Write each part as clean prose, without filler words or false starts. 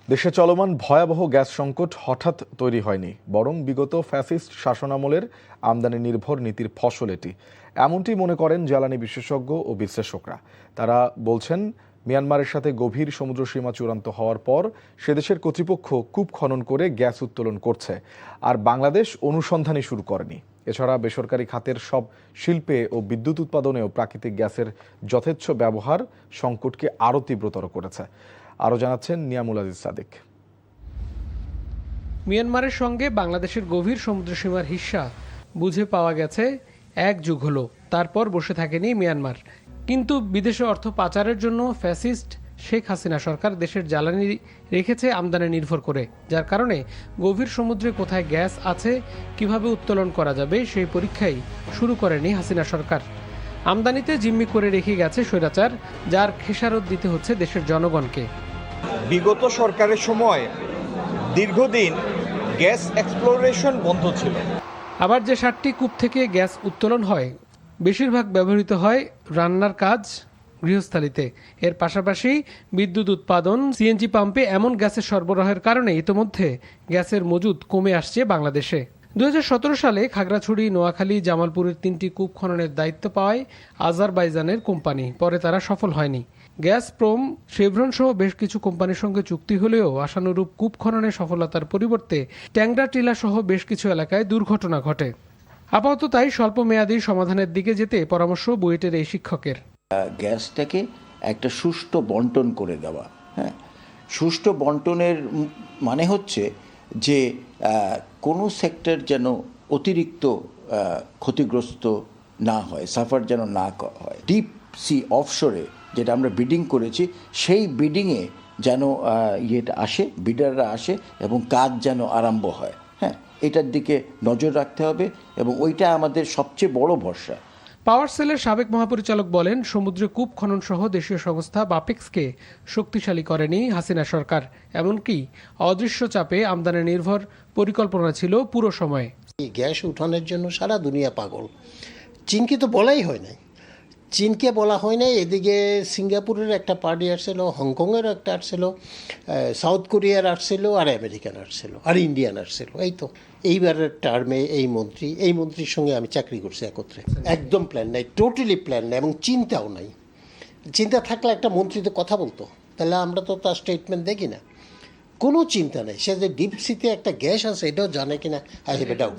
দেশে চলমান ভয়াবহ গ্যাস সংকট হঠাৎ তৈরি হয়নি, বরং বিগত ফ্যাসিস্ট শাসনামলের আমদানি নির্ভর নীতির ফসল এটি। এমনটি মনে করেন জ্বালানি বিশেষজ্ঞ ও বিশ্লেষকরা। তারা বলছেন, মিয়ানমারের সাথে গভীর সমুদ্রসীমা চূড়ান্ত হওয়ার পর সেদেশের কর্তৃপক্ষ কূপ খনন করে গ্যাস উত্তোলন করছে, আর বাংলাদেশ অনুসন্ধানই শুরু করেনি। এছাড়া বেসরকারি খাতের সব শিল্পে ও বিদ্যুৎ উৎপাদনেও প্রাকৃতিক গ্যাসের যথেচ্ছ ব্যবহার সংকটকে আরও তীব্রতর করেছে। আরও জানাচ্ছেন নিয়ামুল আজিজ সাদিক। মিয়ানমারের সঙ্গে বাংলাদেশের গভীর সমুদ্রসীমার হিস্সা বুঝে পাওয়া গেছে 1 যুগ হলো। তারপর বসে থাকেনি মিয়ানমার। কিন্তু বিদেশে অর্থ পাচারের জন্য ফ্যাসিস্ট শেখ হাসিনা সরকার দেশের জ্বালানি রেখেছে আমদানি নির্ভর করে, যার কারণে গভীর সমুদ্রে কোথায় গ্যাস আছে, কিভাবে উত্তোলন করা যাবে সেই পরীক্ষাই শুরু করেনি হাসিনা সরকার। আমদানিতে জিম্মি করে রেখে গেছে স্বৈরাচার, যার খেসারত দিতে হচ্ছে দেশের জনগণকে। বিগত সরকারের সময় দীর্ঘদিন গ্যাস এক্সপ্লোরেশন বন্ধ ছিল। আবার যে 7টি কূপ থেকে গ্যাস উত্তোলন হয়, বেশিরভাগ ব্যবহৃত হয় রান্নার কাজ, গৃহস্থালিতে। এর পাশাপাশি বিদ্যুৎ উৎপাদন, সিএনজি পাম্পে এমন গ্যাসের সরবরাহের কারণে ইতোমধ্যে গ্যাসের মজুদ কমে আসছে বাংলাদেশে। 2017 সালে খাগড়াছড়ি, নোয়াখালী, জামালপুরের 3টি কূপ খননের দায়িত্ব পায় আজারবাইজানের কোম্পানি। পরে তারা সফল হয়নি। গ্যাসপ্রম, শেভরন সহ বেশ কিছু কোম্পানির সঙ্গে চুক্তি হলেও আশানুরূপ কূপ খননের সফলতার পরিবর্তে ট্যাংরা টিলা সহ বেশ কিছু এলাকায় দুর্ঘটনা ঘটে। আপাতত তাই স্বল্প মেয়াদী সমাধানের দিকে যেতে পরামর্শ বুয়েটের এই শিক্ষকের। গ্যাসটাকে একটা সুষ্ঠু বন্টন করে দেওয়া। হ্যাঁ, সুষ্ঠু বন্টনের মানে হচ্ছে যে কোনো সেক্টর যেন অতিরিক্ত ক্ষতিগ্রস্ত না হয়, সাফার যেন না হয়। ডিপ সি অফশোরে যেটা আমরা বিডিং করেছি, সেই বিডিংয়ে যেন ইয়েটা আসে, বিডাররা আসে এবং কাজ যেন আরম্ভ হয়। হ্যাঁ, এটার দিকে নজর রাখতে হবে এবং ওইটা আমাদের সবচেয়ে বড় ভরসা। পাওয়ার সেলের সাবেক মহাপরিচালক বলেন, সমুদ্রে কূপ খনন সহ দেশীয় সংস্থা বাপেক্সকে শক্তিশালী করেনি হাসিনা সরকার। এমনকি অদৃশ্য চাপে আমদানি নির্ভর পরিকল্পনা ছিল পুরো সময়ে। গ্যাস উঠানোর জন্য সারা দুনিয়া পাগল। চীনকে তো বলাই হয় নাই, চীনকে বলা হয় নাই। এদিকে সিঙ্গাপুরের একটা পার্টি আসছিল, হংকংয়ের একটা আসছিল, সাউথ কোরিয়ার আসছিল, আর আমেরিকান আসছিল, আর ইন্ডিয়ান আসছিল। এই তো এইবারের টার্মে এই মন্ত্রীর সঙ্গে আমি চাকরি করছি একত্রে। একদম প্ল্যান নাই, টোটালি প্ল্যান নাই এবং চিন্তাও নাই। চিন্তা থাকলে একটা মন্ত্রী তো কথা বলতো, তাহলে আমরা তো তার স্টেটমেন্ট দেখি না। কোনো চিন্তা নেই। সে যে ডিপ সিতে একটা গ্যাস আছে এটাও জানে কিনা, আই হ্যাভ এ ডাউট।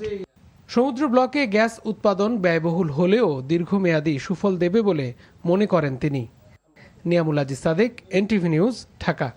সমুদ্র ব্লকে গ্যাস উৎপাদন ব্যয়বহুল হলেও দীর্ঘমেয়াদী সুফল দেবে বলে মনে করেন তিনি। নিয়ামুল আজিজ সাদিক, এনটিভি নিউজ, ঢাকা।